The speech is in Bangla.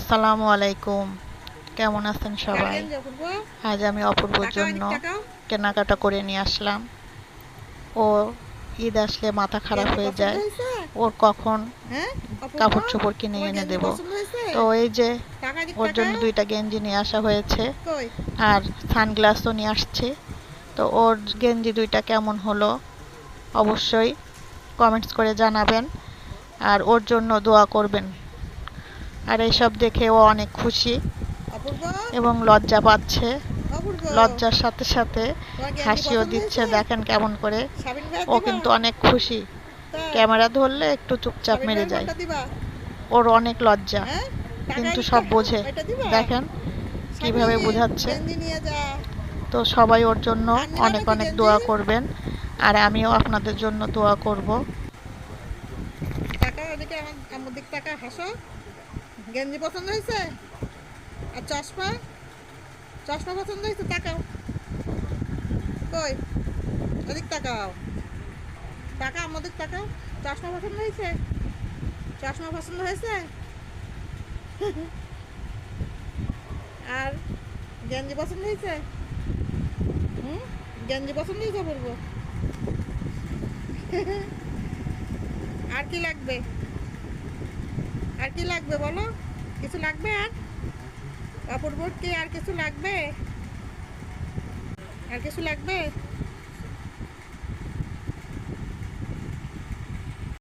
আসসালামু আলাইকুম। কেমন আছেন সবাই? আজ আমি অপূর্বর জন্য কেনাকাটা করে নিয়ে আসলাম। ও ঈদ আসলে মাথা খারাপ হয়ে যায়, ওর কখন কাপড় চোপড় কিনে এনে দেব। তো এই যে ওর জন্য দুইটা গেঞ্জি নিয়ে আসা হয়েছে আর সানগ্লাসও নিয়ে আসছি। তো ওর গেঞ্জি দুইটা কেমন হলো অবশ্যই কমেন্টস করে জানাবেন আর ওর জন্য দোয়া করবেন। আর এইসব দেখে ও অনেক খুশি এবং লজ্জা পাচ্ছে, লজ্জার সাথে সাথে হাসিও দিচ্ছে। দেখেন কেমন করে, ও কিন্তু অনেক খুশি। ক্যামেরা ধরলে একটু চুপচাপ মেরে যায়, ওর অনেক লজ্জা কিন্তু সব বোঝে। দেখেন কিভাবে বোঝাচ্ছে। তো সবাই ওর জন্য অনেক অনেক দোয়া করবেন আর আমিও আপনাদের জন্য দোয়া করব। গেঞ্জি পছন্দ হয়েছে আর চশমা চশমা পছন্দ হয়েছে? তাকাও, কই ওদিক তাকাও, টাকা আমাদের তাকাও। চশমা পছন্দ হয়েছে? চশমা পছন্দ হয়েছে? আর গেঞ্জি পছন্দ হয়েছে? গেঞ্জি পছন্দ হয়েছে বলবো। আর কি লাগবে? আর কি লাগবে বলো? কিছু লাগবে? আর অপূর্বর কি আর কিছু লাগবে? আর কিছু লাগবে?